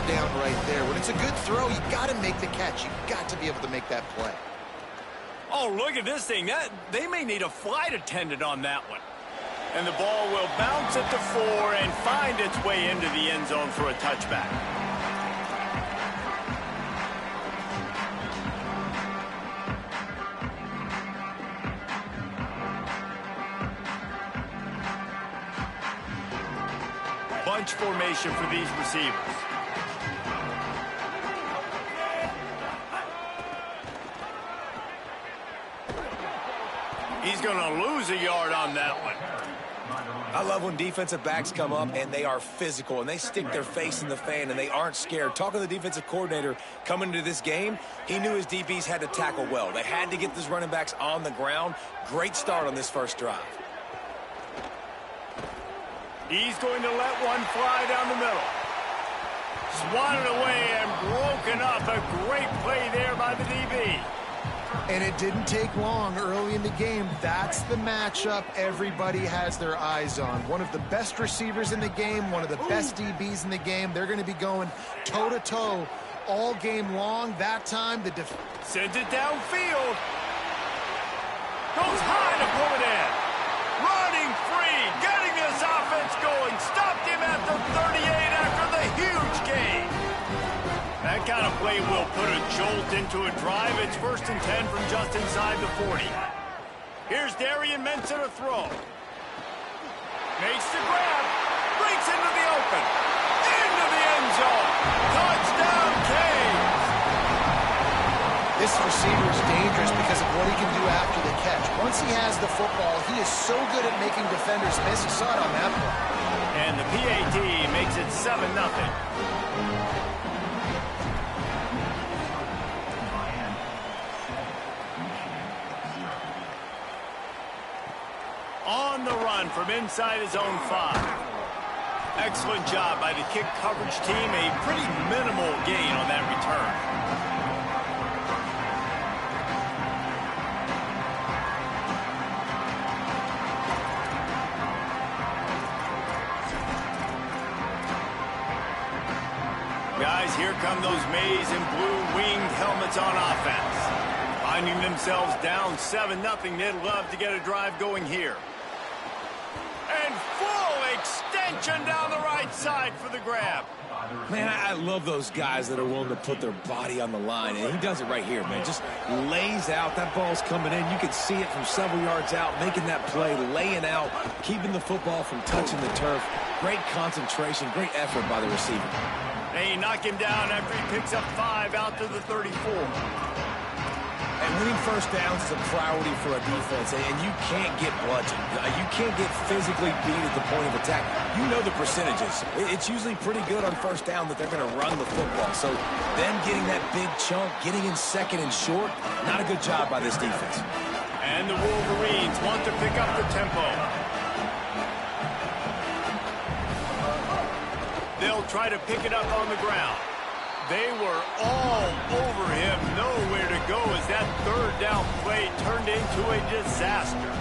down right there. When it's a good throw, you got to make the catch. You got to be able to make that play. Oh, look at this thing. They may need a flight attendant on that one. And the ball will bounce at the 4 and find its way into the end zone for a touchback. Bunch formation for these receivers. He's going to lose a yard on that one. I love when defensive backs come up and they are physical and they stick their face in the fan and they aren't scared. Talking to the defensive coordinator coming into this game, he knew his DBs had to tackle well. They had to get these running backs on the ground. Great start on this first drive. He's going to let one fly down the middle. Swatted away and broken up. A great play there by the DB. And it didn't take long early in the game. That's the matchup everybody has their eyes on. One of the best receivers in the game, one of the best DBs in the game. They're going to be going toe-to-toe all game long. That time, the sends it downfield. Goes high to pull it in. Running free, getting this offense going. Stopped him at the 38 after the huge gain. That kind of play will put a jolt into a drive. It's 1st and 10 from just inside the 40. Here's Darian Mensa to throw. Makes the grab. Breaks into the open. Into the end zone. Touchdown, Canes. This receiver is dangerous because of what he can do after the catch. Once he has the football, he is so good at making defenders miss. You saw it on that play. And the PAT makes it 7-0. On the run from inside his own 5. Excellent job by the kick coverage team. A pretty minimal gain on that return. Guys, here come those maize and blue winged helmets on offense. Finding themselves down 7-0. They'd love to get a drive going here. And full extension down the right side for the grab. Man, I love those guys that are willing to put their body on the line, and he does it right here, man. Just lays out. That ball's coming in. You can see it from several yards out, making that play, laying out, keeping the football from touching the turf. Great concentration, great effort by the receiver. They knock him down after he picks up 5 out to the 34. And winning first downs is a priority for a defense, and you can't get bludgeoned. You can't get physically beat at the point of attack. You know the percentages. It's usually pretty good on first down that they're going to run the football. So them getting that big chunk, getting in second and short, not a good job by this defense. And the Wolverines want to pick up the tempo. They'll try to pick it up on the ground. They were all over him, nowhere to go as that 3rd down play turned into a disaster.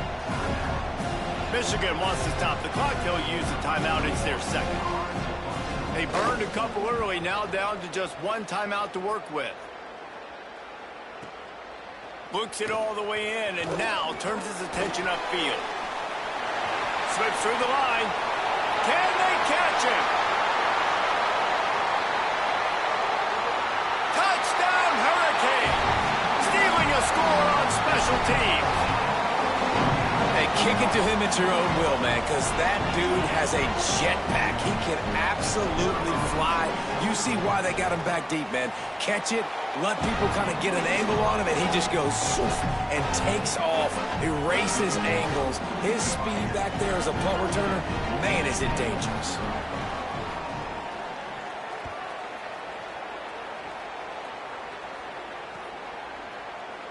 Michigan wants to stop the clock. They'll use the timeout. It's their 2nd. They burned a couple early, now down to just 1 timeout to work with. Looks it all the way in and now turns his attention upfield. Slips through the line. Can they catch him? Touchdown, Hurricane! Stealing a score on special teams. Hey, kick it to him at your own will, man, because that dude has a jetpack. He can absolutely fly. You see why they got him back deep, man. Catch it, let people kind of get an angle on him, and he just goes swoof and takes off, erases angles. His speed back there as a punt returner, man, is it dangerous.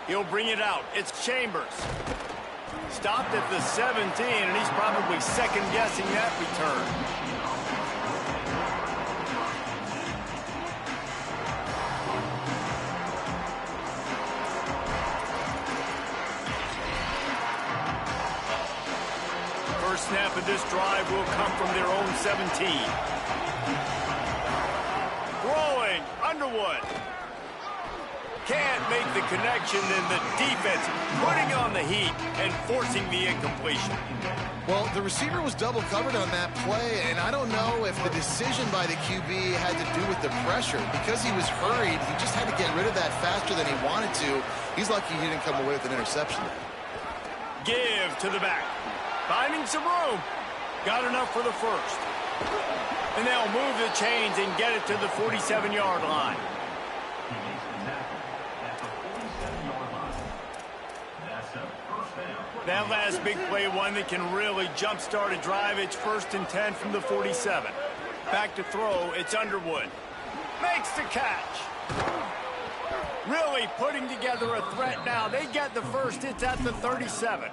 He'll bring it out. It's Chambers. Stopped at the 17, and he's probably second-guessing that return. First snap of this drive will come from their own 17. Throw Underwood. Can't make the connection, and the defense putting on the heat and forcing the incompletion. Well, the receiver was double covered on that play, and I don't know if the decision by the QB had to do with the pressure. Because he was hurried, he just had to get rid of that faster than he wanted to. He's lucky he didn't come away with an interception. Give to the back. Finding some room. Got enough for the first. And they'll move the chains and get it to the 47-yard line. That last big play, one that can really jump-start a drive. It's 1st and 10 from the 47. Back to throw, it's Underwood. Makes the catch. Really putting together a threat now. They get the first. It's at the 37.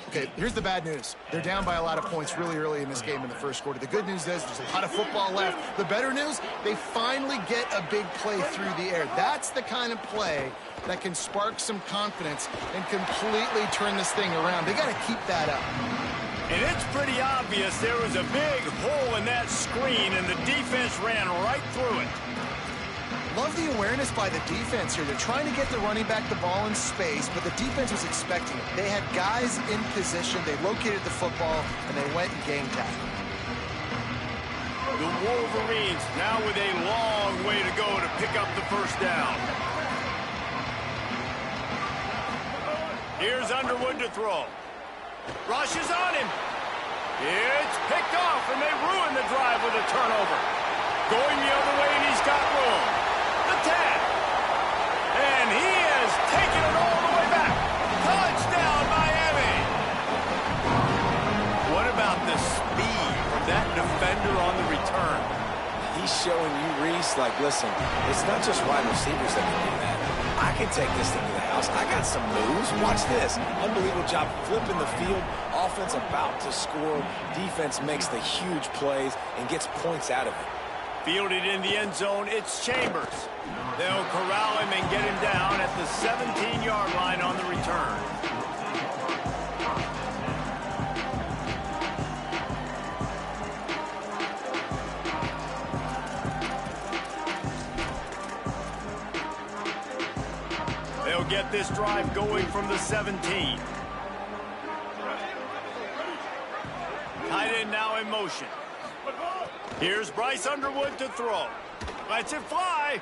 Okay, here's the bad news. They're down by a lot of points really early in this game in the first quarter. The good news is there's a lot of football left. The better news, they finally get a big play through the air. That's the kind of play that can spark some confidence and completely turn this thing around. They got to keep that up. And it's pretty obvious there was a big hole in that screen, and the defense ran right through it. Love the awareness by the defense here. They're trying to get the running back the ball in space, but the defense was expecting it. They had guys in position. They located the football, and they went and game tackled. The Wolverines now with a long way to go to pick up the first down. Here's Underwood to throw. Rush is on him. It's picked off, and they ruin the drive with a turnover. Going the other way, and he's got room. The 10. And he has taken it all the way back. Touchdown, Miami. What about the speed of that defender on the return? He's showing you, Reese, like, listen, it's not just wide receivers that can do that. I can take this thing to the house. I got some moves. Watch this. Unbelievable job flipping the field. Offense about to score. Defense makes the huge plays and gets points out of it. Fielded in the end zone, it's Chambers. They'll corral him and get him down at the 17-yard line on the return. They'll get this drive going from the 17. Tight end now in motion. Here's Bryce Underwood to throw. Lets it fly.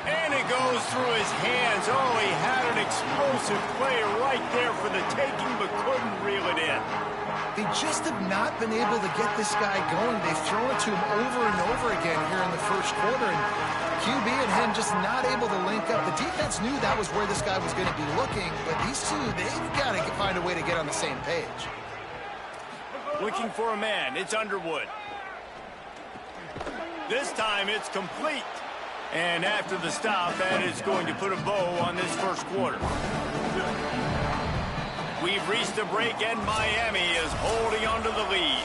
And it goes through his hands. Oh, he had an explosive play right there for the taking, but couldn't reel it in. They just have not been able to get this guy going. They've thrown it to him over and over again here in the first quarter, and QB and him just not able to link up. The defense knew that was where this guy was going to be looking, but these two, they've got to find a way to get on the same page. Looking for a man. It's Underwood. This time it's complete. And after the stop, that is going to put a bow on this first quarter. We've reached a break, and Miami is holding on to the lead.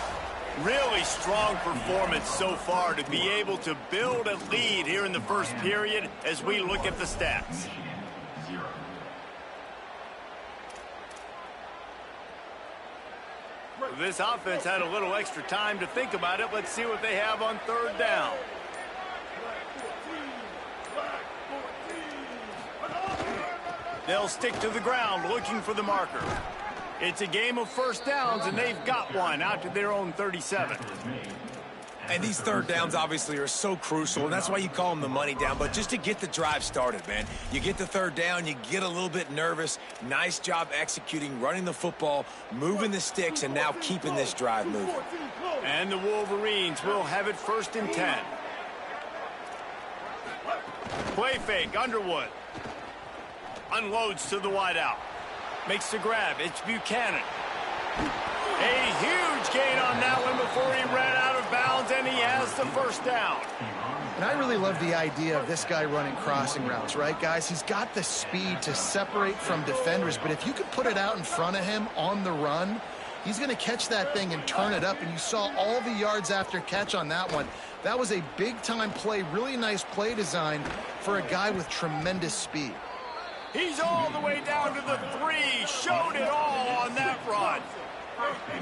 Really strong performance so far to be able to build a lead here in the first period as we look at the stats. This offense had a little extra time to think about it. Let's see what they have on third down. They'll stick to the ground looking for the marker. It's a game of first downs, and they've got one out to their own 37. And these third downs obviously are so crucial, and that's why you call them the money down. But just to get the drive started, man, you get the third down, you get a little bit nervous. Nice job executing, running the football, moving the sticks, and now keeping this drive moving. And the Wolverines will have it 1st and 10. Play fake, Underwood. Unloads to the wideout. Makes the grab. It's Buchanan. A huge gain on that one before he ran out of bounds, and he has the first down. And I really love the idea of this guy running crossing routes, right, guys? He's got the speed to separate from defenders, but if you could put it out in front of him on the run, he's going to catch that thing and turn it up, and you saw all the yards after catch on that one. That was a big-time play, really nice play design for a guy with tremendous speed. He's all the way down to the 3. Showed it all on that run.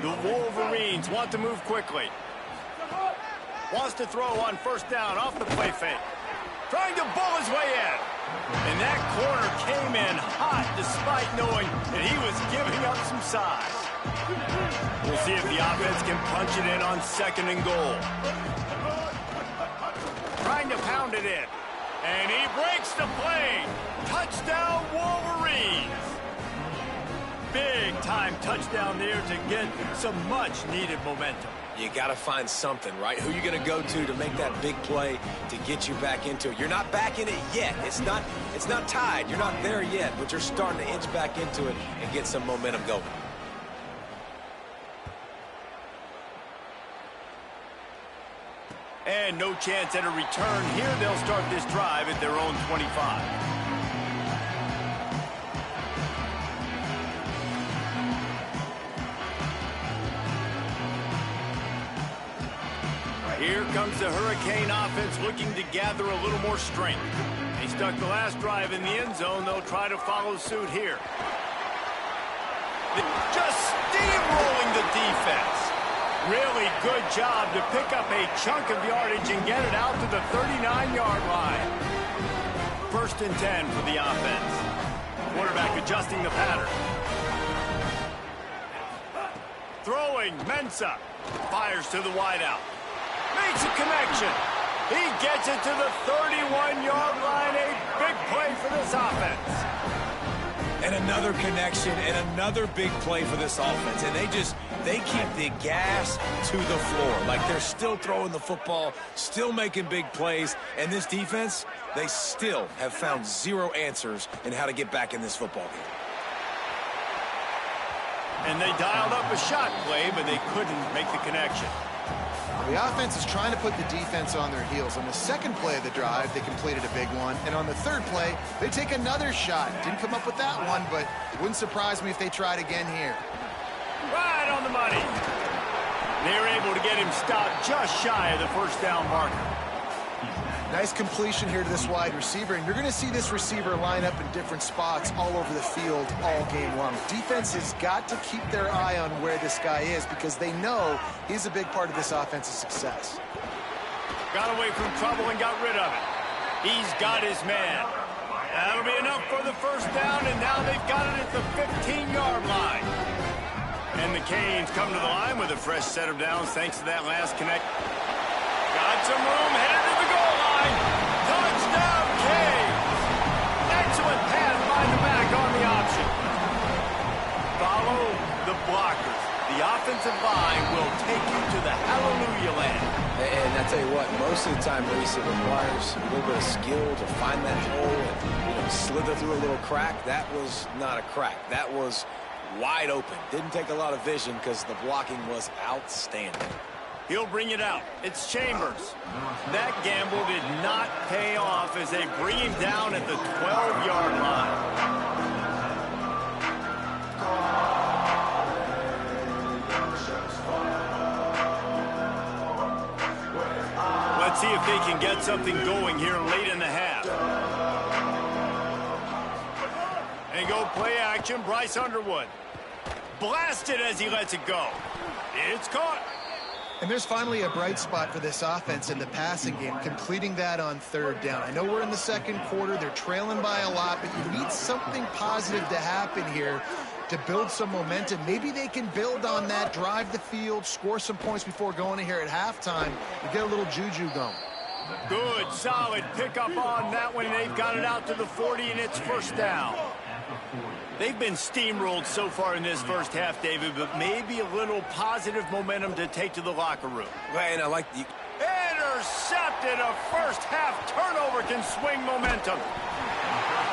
The Wolverines want to move quickly. Wants to throw on first down off the play fake. Trying to bull his way in. And that corner came in hot despite knowing that he was giving up some size. We'll see if the offense can punch it in on 2nd and goal. Trying to pound it in. And he breaks the play. Touchdown, Wolverines. Big-time touchdown there to get some much-needed momentum. You got to find something, right? Who are you going to go to make that big play to get you back into it? You're not back in it yet. It's not tied. You're not there yet, but you're starting to inch back into it and get some momentum going. And no chance at a return here. They'll start this drive at their own 25. Here comes the Hurricane offense looking to gather a little more strength. They stuck the last drive in the end zone. They'll try to follow suit here. Just steamrolling the defense. Really good job to pick up a chunk of yardage and get it out to the 39-yard line. 1st and 10 for the offense. Quarterback adjusting the pattern. Throwing, Mensah. Fires to the wideout. Makes a connection. He gets it to the 31-yard line. A big play for this offense. And another connection and another big play for this offense. And they keep the gas to the floor. Like they're still throwing the football, still making big plays. And this defense, they still have found zero answers in how to get back in this football game. And they dialed up a shot play, but they couldn't make the connection. The offense is trying to put the defense on their heels. On the 2nd play of the drive, they completed a big one. And on the 3rd play, they take another shot. Didn't come up with that one, but it wouldn't surprise me if they tried again here. Right on the money. They're able to get him stopped just shy of the 1st down marker. Nice completion here to this wide receiver, and you're going to see this receiver line up in different spots all over the field all game long. Defense has got to keep their eye on where this guy is because they know he's a big part of this offense's success. Got away from trouble and got rid of it. He's got his man. That'll be enough for the 1st down, and now they've got it at the 15-yard line. And the Canes come to the line with a fresh set of downs thanks to that last connect. Got some room, headed to the goal line. Touchdown, Canes. Excellent pass by the back on the option. Follow the blockers. The offensive line will take you to the hallelujah land. And I tell you what, most of the time, Reese, it requires a little bit of skill to find that hole and slither through a little crack. That was not a crack. That was wide open. Didn't take a lot of vision because the blocking was outstanding. He'll bring it out. It's Chambers. That gamble did not pay off as they bring him down at the 12-yard line. Let's see if they can get something going here late in the half. And go play action, Bryce Underwood. Blasted as he lets it go. It's caught. And there's finally a bright spot for this offense in the passing game, completing that on 3rd down. I know we're in the 2nd quarter. They're trailing by a lot, but you need something positive to happen here to build some momentum. Maybe they can build on that, drive the field, score some points before going in here at halftime and get a little juju going. Good, solid pickup on that one. They've got it out to the 40, and it's 1st down. They've been steamrolled so far in this 1st half, David, but maybe a little positive momentum to take to the locker room. And I like the... Intercepted. A 1st half turnover can swing momentum.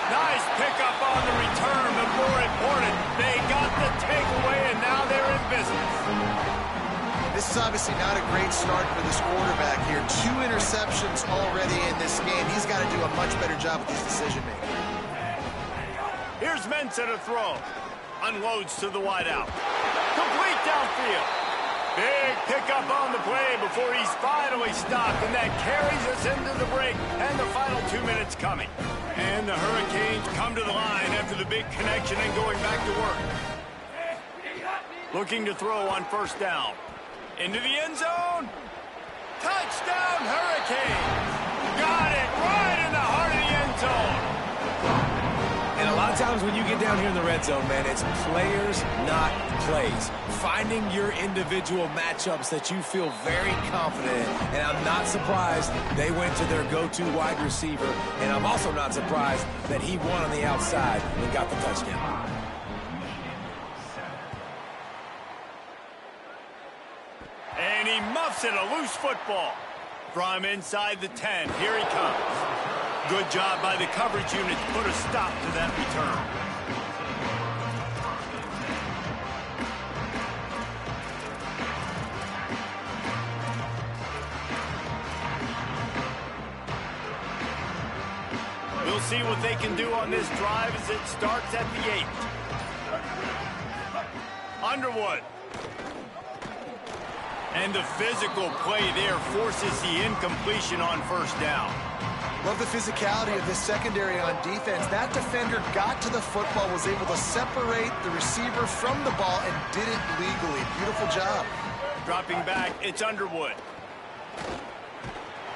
Nice pickup on the return, but more important, they got the takeaway, and now they're in business. This is obviously not a great start for this quarterback here. 2 interceptions already in this game. He's got to do a much better job with his decision-making. Here's Mensah to throw. Unloads to the wideout. Complete downfield. Big pickup on the play before he's finally stopped, and that carries us into the break and the final 2 minutes coming. And the Hurricanes come to the line after the big connection and going back to work. Looking to throw on 1st down. Into the end zone. Touchdown, Hurricanes! Got it right in the heart of the end zone. And a lot of times when you get down here in the red zone, man, it's players, not plays. Finding your individual matchups that you feel very confident in. And I'm not surprised they went to their go-to wide receiver. And I'm also not surprised that he won on the outside and got the touchdown. And he muffs it, a loose football. From inside the 10, here he comes. Good job by the coverage unit to put a stop to that return. We'll see what they can do on this drive as it starts at the 8. Underwood. And the physical play there forces the incompletion on first down. Love the physicality of this secondary on defense. That defender got to the football, was able to separate the receiver from the ball, and did it legally. Beautiful job. Dropping back, it's Underwood.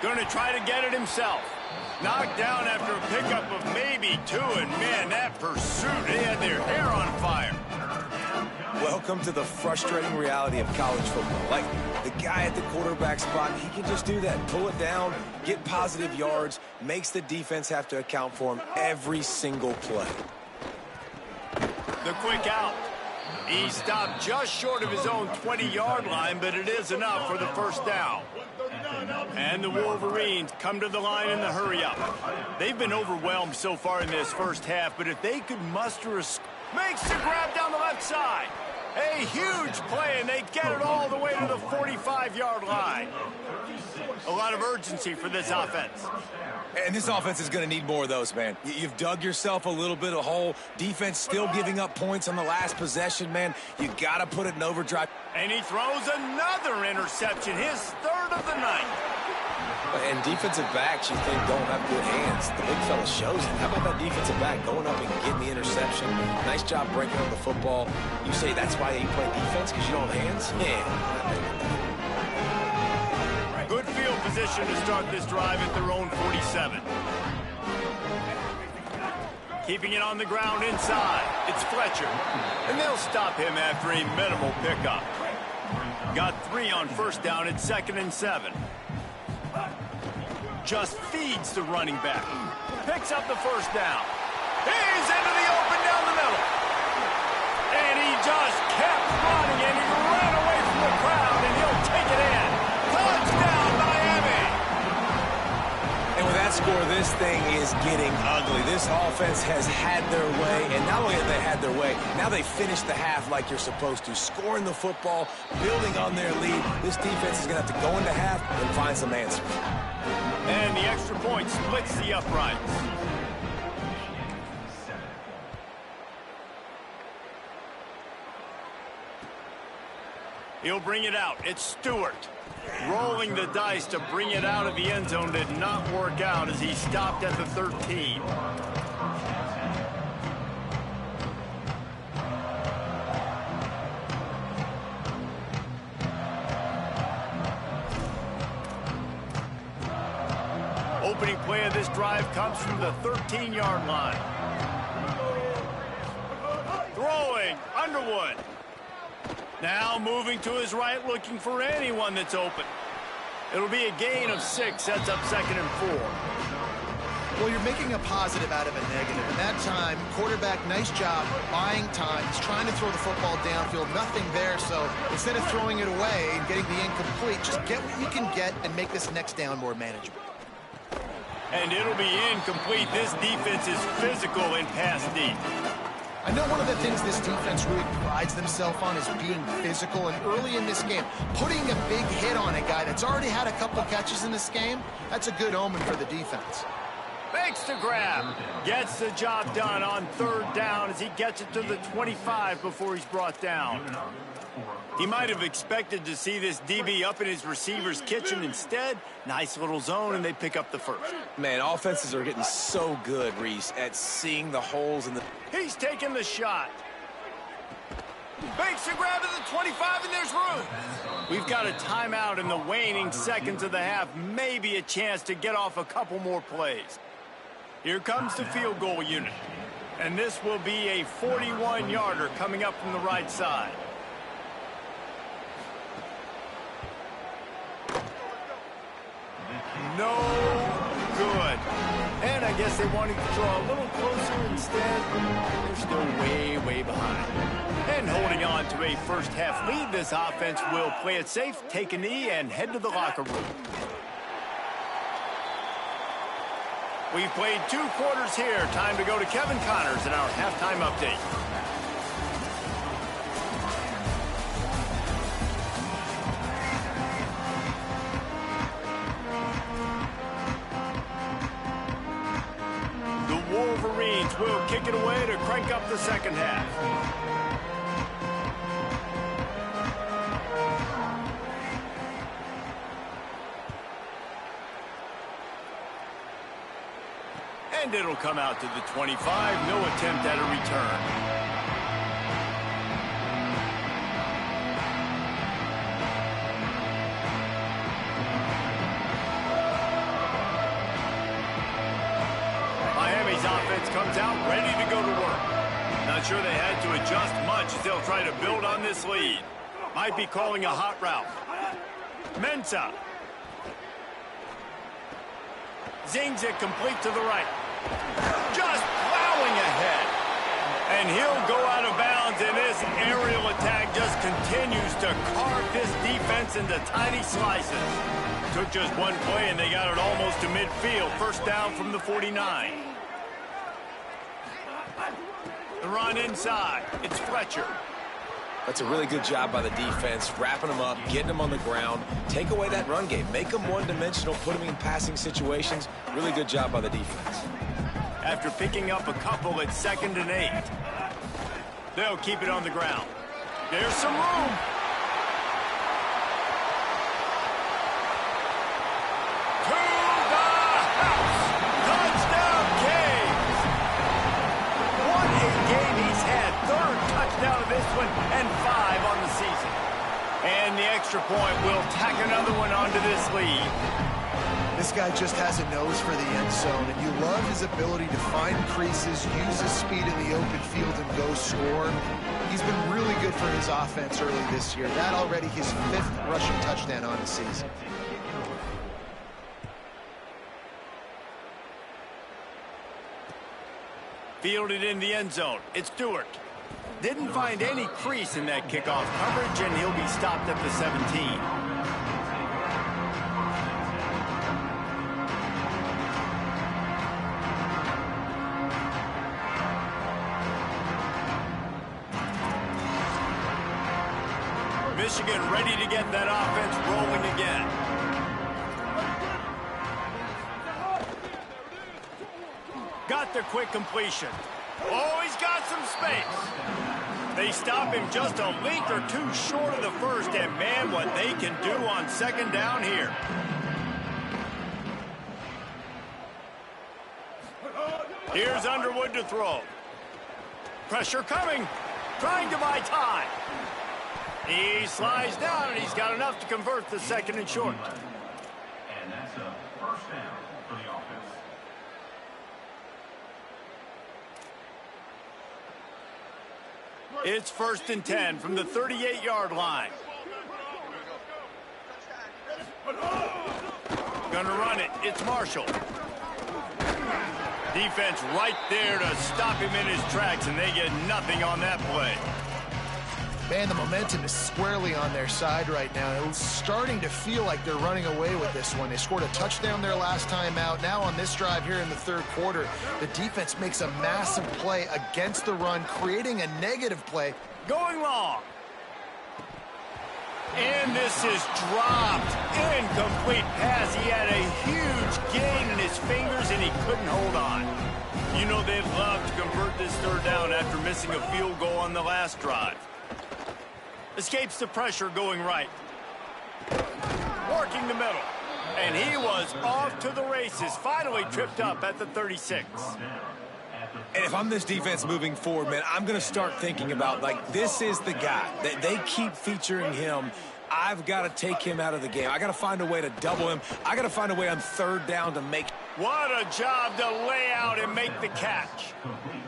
Going to try to get it himself. Knocked down after a pickup of maybe 2, and man, that pursuit, they had their hair on fire. Welcome to the frustrating reality of college football. Like, the guy at the quarterback spot, he can just do that. Pull it down, get positive yards, makes the defense have to account for him every single play. The quick out. He stopped just short of his own 20-yard line, but it is enough for the first down. And the Wolverines come to the line in the hurry-up. They've been overwhelmed so far in this first half, but if they could muster a... Makes the grab down the left side. A huge play, and they get it all the way to the 45-yard line. A lot of urgency for this offense. And this offense is going to need more of those, man. You've dug yourself a little bit of hole. Defense still giving up points on the last possession, man. You got to put it in overdrive. And he throws another interception, his third of the night. And defensive backs, you think, don't have good hands. The big fella shows it. How about that defensive back going up and getting the interception? Nice job breaking up the football. You say that's why you play defense, because you don't have hands? Yeah. Good field position to start this drive at their own 47. Keeping it on the ground inside. It's Fletcher. And they'll stop him after a minimal pickup. Got 3 on first down at 2nd and 7. Just feeds the running back. Picks up the first down. He's into the open down the middle. And he just kept running, and he ran away from the crowd, and he'll take it in. Touchdown, Miami! And with that score, this thing is getting ugly. This offense has had their way, and not only have they had their way, now they finished the half like you're supposed to, scoring the football, building on their lead. This defense is going to have to go into half and find some answers. And the extra point splits the uprights. He'll bring it out. It's Stewart. Rolling the dice to bring it out of the end zone did not work out as he stopped at the 13. Opening play of this drive comes from the 13-yard line. Throwing, Underwood. Now moving to his right, looking for anyone that's open. It'll be a gain of 6, sets up 2nd and 4. Well, you're making a positive out of a negative. And that time, quarterback, nice job buying time. He's trying to throw the football downfield, nothing there. So instead of throwing it away and getting the incomplete, just get what you can get and make this next down more manageable. And it'll be incomplete. This defense is physical in pass deep. I know one of the things this defense really prides themselves on is being physical, and early in this game, putting a big hit on a guy that's already had a couple catches in this game, that's a good omen for the defense. Makes the grab. Gets the job done on 3rd down as he gets it to the 25 before he's brought down. He might have expected to see this DB up in his receiver's kitchen. Instead, nice little zone, and they pick up the first. Man, offenses are getting so good, Reese, at seeing the holes in the... He's taking the shot. Makes a grab at the 25, and there's room. We've got a timeout in the waning seconds of the half. Maybe a chance to get off a couple more plays. Here comes the field goal unit. And this will be a 41-yarder coming up from the right side. No good. And I guess they wanted to draw a little closer instead. They're still way, way behind. And holding on to a first-half lead, this offense will play it safe, take a knee, and head to the locker room. We've played 2 quarters here. Time to go to Kevin Connors in our halftime update. The Wolverines will kick it away to crank up the second half. And it'll come out to the 25. No attempt at a return. Miami's offense comes out ready to go to work. Not sure they had to adjust much as they'll try to build on this lead. Might be calling a hot route. Mensah. Zings it complete to the right. Just plowing ahead. And he'll go out of bounds, and this aerial attack just continues to carve this defense into tiny slices. Took just one play, and they got it almost to midfield. First down from the 49. The run inside. It's Fletcher. That's a really good job by the defense, wrapping them up, getting them on the ground. Take away that run game. Make them one-dimensional, put them in passing situations. Really good job by the defense. After picking up a couple at 2nd and 8. They'll keep it on the ground. There's some room. To the house. Touchdown, Canes. What a game he's had. 3rd touchdown of this one and 5 on the season. And the extra point will tack another one onto this lead. This guy just has a nose for the end zone, and you love his ability to find creases, use his speed in the open field, and go score. He's been really good for his offense early this year. That already his 5th rushing touchdown on the season. Fielded in the end zone. It's Stewart. Didn't find any crease in that kickoff coverage, and he'll be stopped at the 17. Michigan ready to get that offense rolling again. Got the quick completion. Oh, he's got some space. They stop him just a length or 2 short of the first, and man, what they can do on 2nd down here. Here's Underwood to throw. Pressure coming. Trying to buy time. He slides down, and he's got enough to convert the 2nd and short. And that's a first down for the offense. It's 1st and 10 from the 38-yard line. Gonna run it. It's Marshall. Defense right there to stop him in his tracks, and they get nothing on that play. Man, the momentum is squarely on their side right now. It's starting to feel like they're running away with this one. They scored a touchdown their last time out. Now on this drive here in the 3rd quarter, the defense makes a massive play against the run, creating a negative play. Going long. And this is dropped. Incomplete pass. He had a huge gain in his fingers, and he couldn't hold on. You know they'd love to convert this 3rd down after missing a field goal on the last drive. Escapes the pressure going right. Working the middle. And he was off to the races. Finally tripped up at the 36. And if I'm this defense moving forward, man, I'm going to start thinking about, like, this is the guy. They keep featuring him. I've got to take him out of the game. I got to find a way to double him. I got to find a way on third down to make. What a job to lay out and make the catch.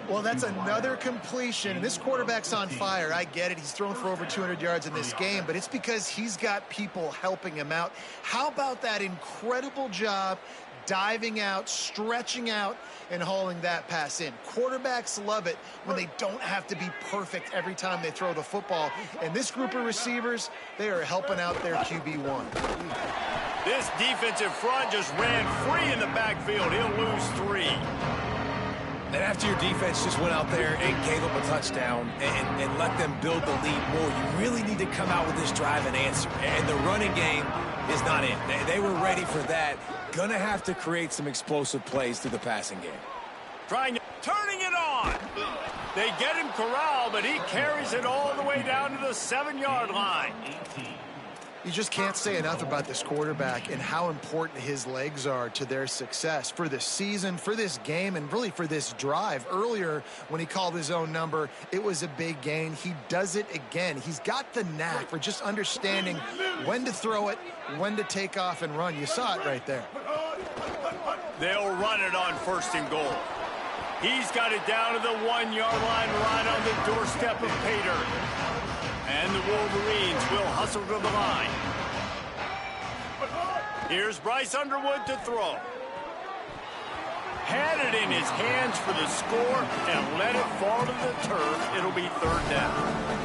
Well, that's another completion. This quarterback's on fire. I get it. He's thrown for over 200 yards in this game, but it's because he's got people helping him out. How about that incredible job diving out, stretching out, and hauling that pass in? Quarterbacks love it when they don't have to be perfect every time they throw the football. And this group of receivers, they are helping out their QB1. This defensive front just ran free in the backfield. He'll lose 3. And after your defense just went out there and gave up a touchdown and let them build the lead more, you really need to come out with this drive and answer. And the running game is not in. They were ready for that. Gonna have to create some explosive plays through the passing game. Turning it on. They get him corralled, but he carries it all the way down to the 7-yard line. You just can't say enough about this quarterback and how important his legs are to their success for this season, for this game, and really for this drive. Earlier, when he called his own number, it was a big gain. He does it again. He's got the knack for just understanding when to throw it, when to take off and run. You saw it right there. They'll run it on 1st and goal. He's got it down to the 1-yard line right on the doorstep of Pater. And the Wolverines will hustle to the line. Here's Bryce Underwood to throw. Had it in his hands for the score and let it fall to the turf. It'll be 3rd down.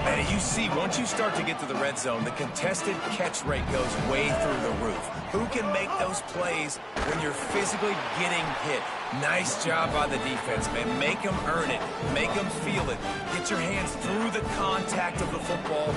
And you see, once you start to get to the red zone, the contested catch rate goes way through the roof. Who can make those plays when you're physically getting hit? Nice job by the defense, man. Make them earn it. Make them feel it. Get your hands through the contact of the football.